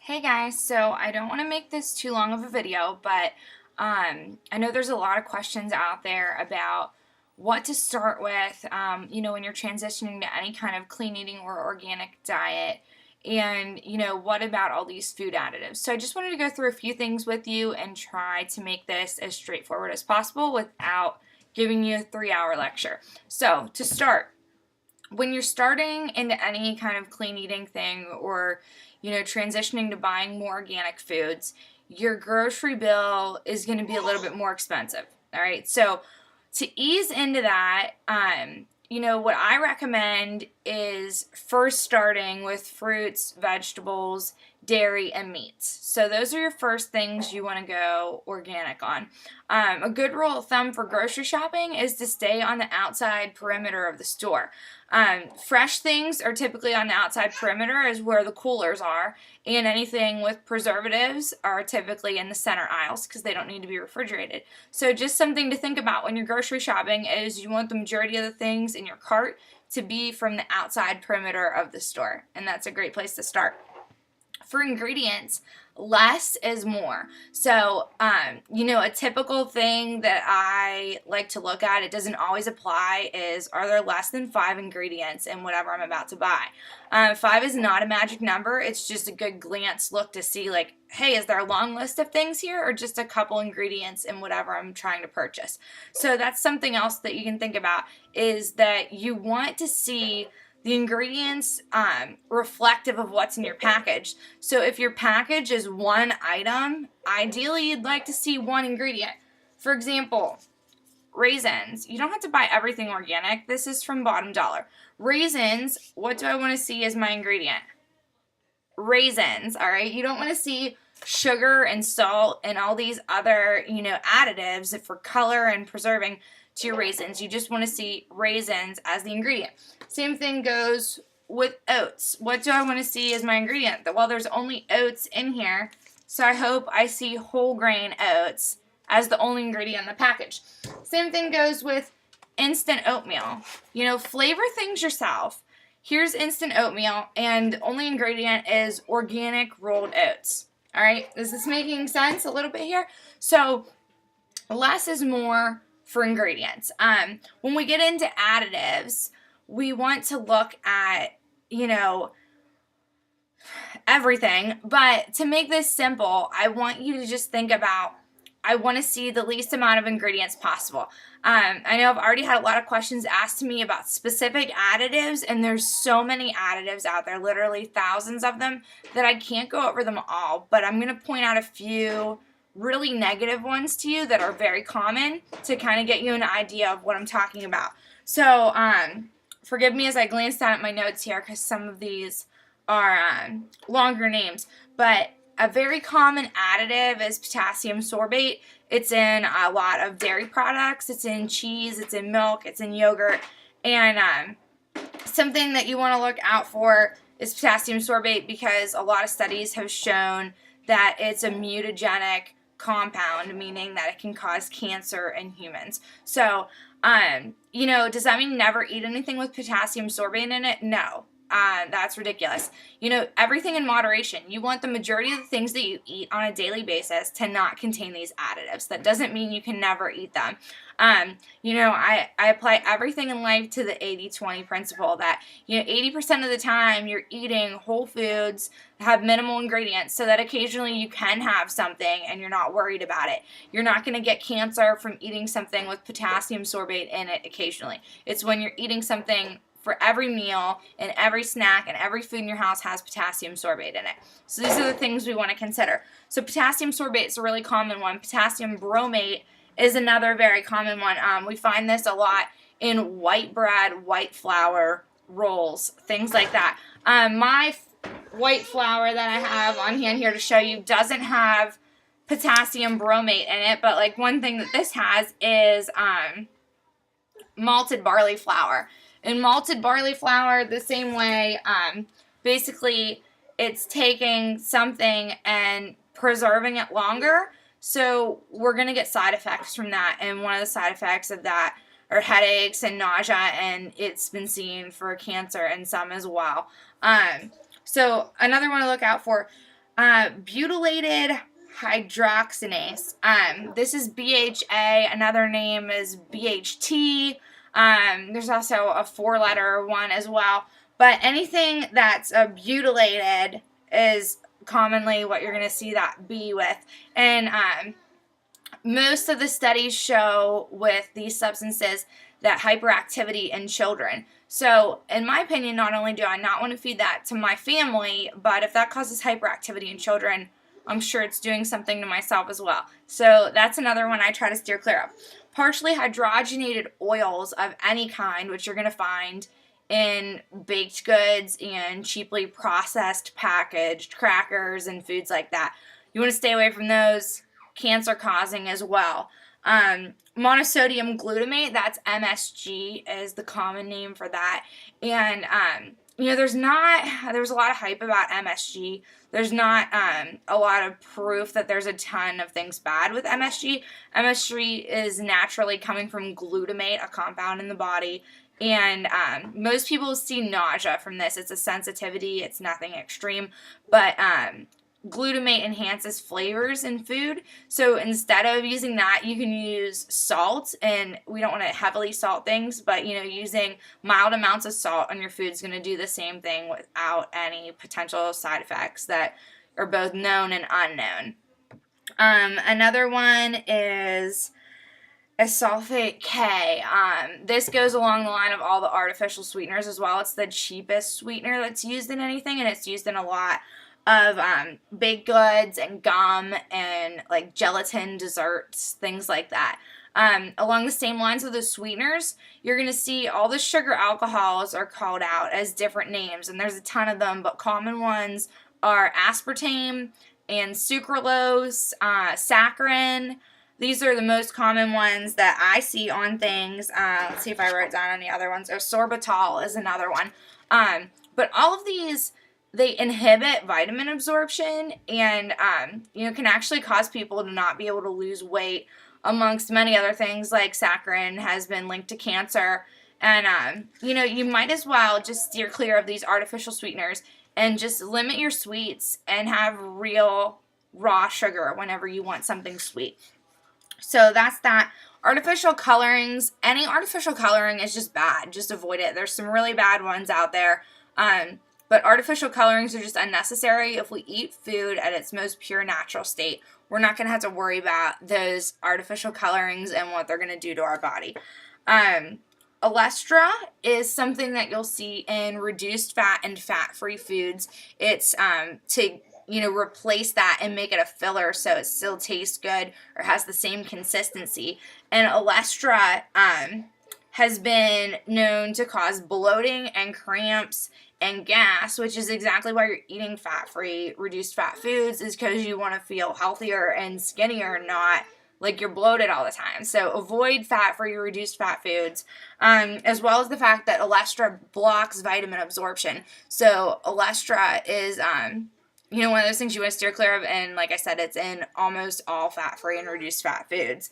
Hey guys, so I don't want to make this too long of a video, but I know there's a lot of questions out there about what to start with, when you're transitioning to any kind of clean eating or organic diet, and, what about all these food additives? So I just wanted to go through a few things with you and try to make this as straightforward as possible without giving you a 3-hour lecture. So to start, when you're starting into any kind of clean eating thing or transitioning to buying more organic foods, your grocery bill is going to be a little bit more expensive. All right, so to ease into that, what I recommend is first starting with fruits, vegetables, dairy, and meats. So those are your first things you want to go organic on. A good rule of thumb for grocery shopping is to stay on the outside perimeter of the store. Fresh things are typically on the outside perimeter, is where the coolers are, and anything with preservatives are typically in the center aisles because they don't need to be refrigerated. So just something to think about when you're grocery shopping is you want the majority of the things in your cart to be from the outside perimeter of the store, and that's a great place to start. For ingredients, less is more. So, a typical thing that I like to look at, it doesn't always apply, is are there less than 5 ingredients in whatever I'm about to buy? 5 is not a magic number. It's just a good glance look to see, like, hey, is there a long list of things here or just a couple ingredients in whatever I'm trying to purchase? So that's something else that you can think about, is that you want to see the ingredients reflective of what's in your package. So if your package is one item, ideally you'd like to see one ingredient. For example, raisins. You don't have to buy everything organic. This is from Bottom Dollar. Raisins, what do I want to see as my ingredient? Raisins, all right? You don't want to see sugar and salt and all these other, additives for color and preserving to your raisins. You just want to see raisins as the ingredient. Same thing goes with oats. What do I want to see as my ingredient? Well, there's only oats in here, so I hope I see whole grain oats as the only ingredient in the package. Same thing goes with instant oatmeal. Flavor things yourself. Here's instant oatmeal, and the only ingredient is organic rolled oats. All right, is this making sense a little bit here? So less is more for ingredients. When we get into additives, we want to look at, everything. But to make this simple, I want you to just think about, I want to see the least amount of ingredients possible. I know I've already had a lot of questions asked to me about specific additives, and there's so many additives out there, literally thousands of them, that I can't go over them all. But I'm going to point out a few really negative ones to you that are very common to kind of get you an idea of what I'm talking about. So forgive me as I glance down at my notes here because some of these are longer names, but a very common additive is potassium sorbate. It's in a lot of dairy products, it's in cheese, it's in milk, it's in yogurt, and something that you want to look out for is potassium sorbate because a lot of studies have shown that it's a mutagenic compound, meaning that it can cause cancer in humans. So, does that mean never eat anything with potassium sorbate in it? No. That's ridiculous. Everything in moderation. You want the majority of the things that you eat on a daily basis to not contain these additives. That doesn't mean you can never eat them. I apply everything in life to the 80-20 principle that, 80% of the time you're eating whole foods, have minimal ingredients, so that occasionally you can have something and you're not worried about it. You're not going to get cancer from eating something with potassium sorbate in it occasionally. It's when you're eating something for every meal and every snack and every food in your house has potassium sorbate in it. So these are the things we want to consider. So potassium sorbate is a really common one. Potassium bromate is another very common one. We find this a lot in white bread, white flour, rolls, things like that. My white flour that I have on hand here to show you doesn't have potassium bromate in it, but like one thing that this has is malted barley flour. In malted barley flour, the same way, basically it's taking something and preserving it longer. So we're going to get side effects from that. And one of the side effects of that are headaches and nausea, and it's been seen for cancer in some as well. So another one to look out for, Butylated hydroxynase. This is BHA. Another name is BHT. There's also a 4-letter one as well. But anything that's butylated is commonly what you're going to see that B with. And most of the studies show with these substances that hyperactivity in children. So, in my opinion, not only do I not want to feed that to my family, but if that causes hyperactivity in children, I'm sure it's doing something to myself as well. So, that's another one I try to steer clear of. Partially hydrogenated oils of any kind, which you're going to find in baked goods and cheaply processed packaged crackers and foods like that. You want to stay away from those. Cancer causing as well. Monosodium glutamate, that's MSG, is the common name for that. And there's a lot of hype about MSG. There's not a lot of proof that there's a ton of things bad with MSG. MSG is naturally coming from glutamate, a compound in the body. And most people see nausea from this. It's a sensitivity. It's nothing extreme. But glutamate enhances flavors in food. So instead of using that, you can use salt. And we don't want to heavily salt things, but using mild amounts of salt on your food is going to do the same thing without any potential side effects that are both known and unknown. Another one is acesulfate K. This goes along the line of all the artificial sweeteners as well. It's the cheapest sweetener that's used in anything, and it's used in a lot of baked goods and gum and like gelatin desserts, things like that. Along the same lines with the sweeteners, you're going to see all the sugar alcohols are called out as different names, and there's a ton of them, but common ones are aspartame and sucralose, saccharin. These are the most common ones that I see on things. Let's see if I wrote down any other ones. Sorbitol is another one. But all of these, they inhibit vitamin absorption and, can actually cause people to not be able to lose weight, amongst many other things, like saccharin has been linked to cancer. And, you might as well just steer clear of these artificial sweeteners and just limit your sweets and have real raw sugar whenever you want something sweet. So that's that. Artificial colorings, any artificial coloring is just bad. Just avoid it. There's some really bad ones out there. But artificial colorings are just unnecessary. If we eat food at its most pure natural state, we're not going to have to worry about those artificial colorings and what they're going to do to our body. Olestra is something that you'll see in reduced fat and fat-free foods. It's to replace that and make it a filler so it still tastes good or has the same consistency. And Olestra has been known to cause bloating and cramps and gas, which is exactly why you're eating fat-free, reduced fat foods, is because you want to feel healthier and skinnier, not like you're bloated all the time. So avoid fat-free, reduced fat foods, as well as the fact that Olestra blocks vitamin absorption. So Olestra is, one of those things you want to steer clear of, and like I said, it's in almost all fat-free and reduced fat foods.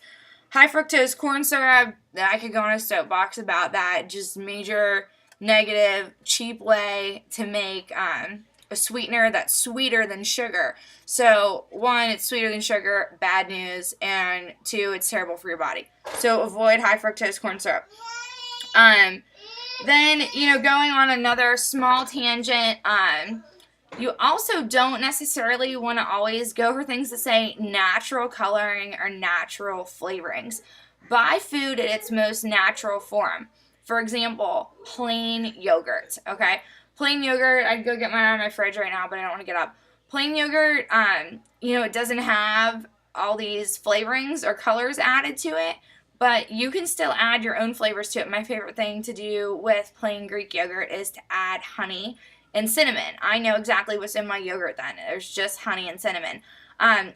High fructose corn syrup, I could go on a soapbox about that, just major negative, cheap way to make a sweetener that's sweeter than sugar. So, 1, it's sweeter than sugar, bad news, and 2, it's terrible for your body. So, avoid high fructose corn syrup. Then, going on another small tangent, you also don't necessarily want to always go for things that say natural coloring or natural flavorings. Buy food in its most natural form. For example, plain yogurt, okay? Plain yogurt, I'd go get mine out of my fridge right now, but I don't want to get up. Plain yogurt, it doesn't have all these flavorings or colors added to it, but you can still add your own flavors to it. My favorite thing to do with plain Greek yogurt is to add honey and cinnamon. I know exactly what's in my yogurt then. There's just honey and cinnamon.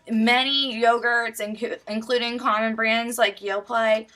Many yogurts, including common brands like Yoplait,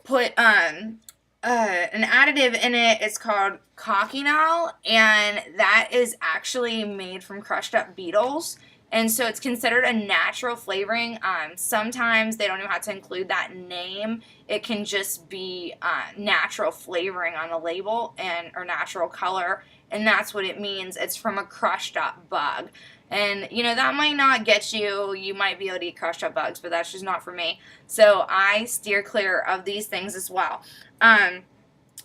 put an additive in it. It's called cochineal, and that is actually made from crushed up beetles. And so it's considered a natural flavoring. Sometimes they don't even have to include that name. It can just be natural flavoring on the label or natural color. and that's what it means. It's from a crushed up bug. And, you know, that might not get you. You might be able to eat crushed up bugs, but that's just not for me. So I steer clear of these things as well.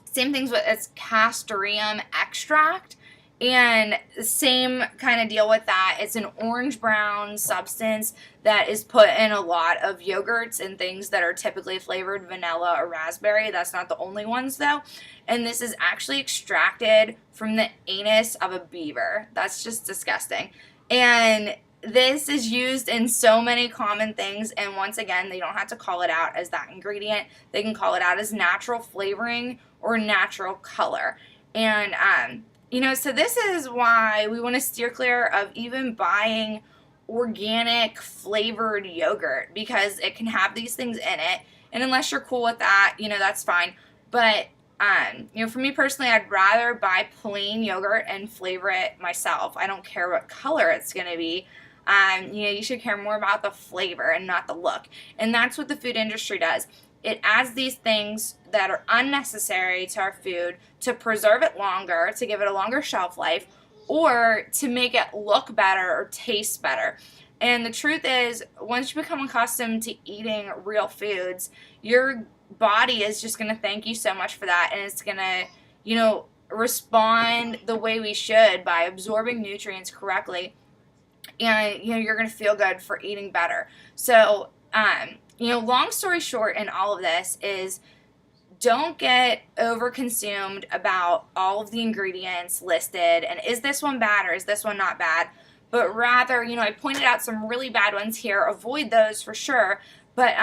Same things with its castoreum extract. And same kind of deal with that. It's an orange-brown substance that is put in a lot of yogurts and things that are typically flavored vanilla or raspberry. That's not the only ones, though. And this is actually extracted from the anus of a beaver. That's just disgusting. And this is used in so many common things, and once again, they don't have to call it out as that ingredient. They can call it out as natural flavoring or natural color. And, you know, so this is why we want to steer clear of even buying organic flavored yogurt, because it can have these things in it. And unless you're cool with that, you know, that's fine. But, you know, for me personally, I'd rather buy plain yogurt and flavor it myself. I don't care what color it's going to be. You know, you should care more about the flavor and not the look. And that's what the food industry does. It adds these things that are unnecessary to our food to preserve it longer, to give it a longer shelf life, or to make it look better or taste better. And the truth is, once you become accustomed to eating real foods, your body is just going to thank you so much for that, and it's going to, you know, respond the way we should by absorbing nutrients correctly. And, you know, you're going to feel good for eating better. So, you know, long story short in all of this is, don't get over-consumed about all of the ingredients listed and is this one bad or is this one not bad, but rather, you know, I pointed out some really bad ones here. Avoid those for sure, but,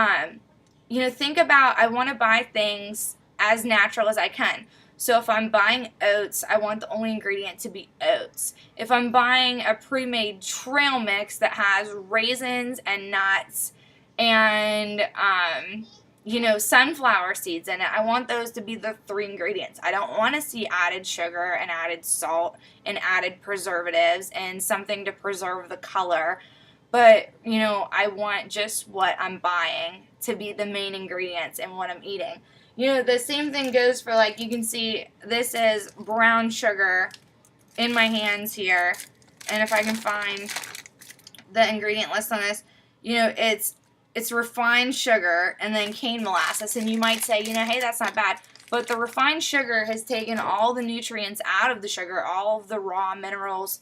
you know, think about, I want to buy things as natural as I can. So if I'm buying oats, I want the only ingredient to be oats. If I'm buying a pre-made trail mix that has raisins and nuts and, you know, sunflower seeds in it, I want those to be the 3 ingredients. I don't want to see added sugar and added salt and added preservatives and something to preserve the color. But, you know, I want just what I'm buying to be the main ingredients in what I'm eating. You know, the same thing goes for, like, you can see this is brown sugar in my hands here. And if I can find the ingredient list on this, you know, it's refined sugar and then cane molasses. And you might say, you know, hey, that's not bad. But the refined sugar has taken all the nutrients out of the sugar, all of the raw minerals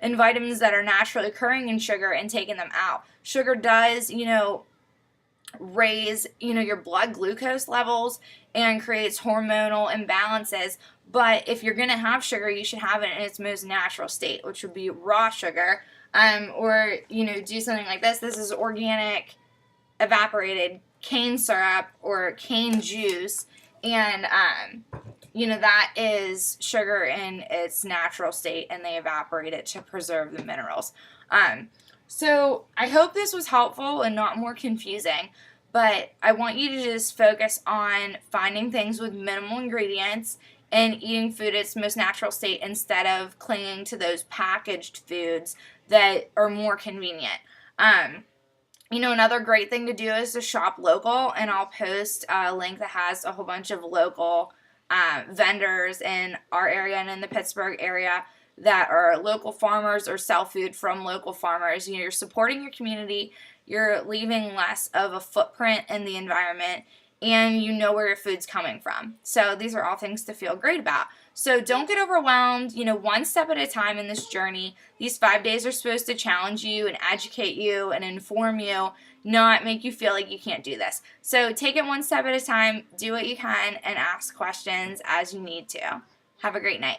and vitamins that are naturally occurring in sugar, and taken them out. Sugar does, you know, raise, you know, your blood glucose levels and creates hormonal imbalances. But if you're going to have sugar, you should have it in its most natural state, which would be raw sugar. Or, you know, do something like this. This is organic evaporated cane syrup or cane juice. And, you know, that is sugar in its natural state, and they evaporate it to preserve the minerals. So I hope this was helpful and not more confusing, but I want you to just focus on finding things with minimal ingredients and eating food in its most natural state instead of clinging to those packaged foods that are more convenient. You know, another great thing to do is to shop local, and I'll post a link that has a whole bunch of local vendors in our area and in the Pittsburgh area that are local farmers or sell food from local farmers. You know, you're supporting your community, you're leaving less of a footprint in the environment, and you know where your food's coming from. So these are all things to feel great about. So don't get overwhelmed, you know, one step at a time in this journey. These 5 days are supposed to challenge you and educate you and inform you, not make you feel like you can't do this. So take it one step at a time, do what you can, and ask questions as you need to. Have a great night.